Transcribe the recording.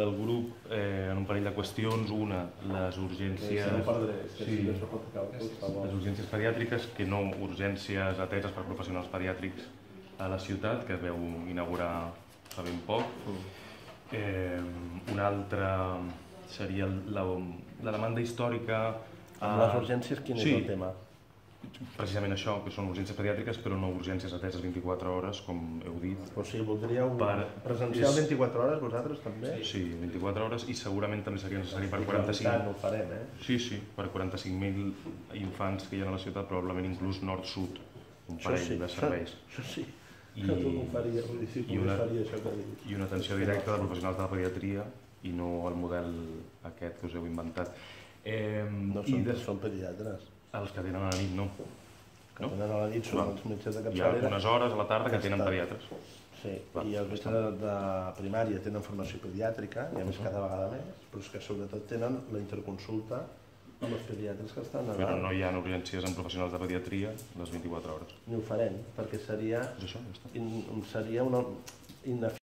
del grup en un parell de qüestions. Una, les urgències pediàtriques, que no urgències ateses per professionals pediàtrics a la ciutat, que es veu inaugurar fa ben poc. Una altra seria la demanda històrica. Amb les urgències quin és el tema? Precisament això, que són urgències pediàtriques, però no urgències ateses 24 hores, com heu dit. O sigui, voldríeu presencial 24 hores, vosaltres també? Sí, 24 hores, i segurament també seria necessari per 45... No ho farem, Sí, per 45.000 infants que hi ha a la ciutat, probablement inclús nord-sud, un parell de serveis. Això sí, que tu ho faria, si faria això que dius. I una atenció directa de professionals de la pediatria, i no el model aquest que us heu inventat. No són pediatres. Els que tenen a la nit, no. Que tenen a la nit són els metges de capçalera. Hi ha unes hores a la tarda que tenen pediatres. Sí, i els metges de primària tenen formació pediàtrica, i a més cada vegada més, però és que sobretot tenen la interconsulta amb els pediatres que estan a dalt. Però no hi ha urgències en professionals de pediatria les 24 hores. Ni ho farem, perquè seria una ineficiència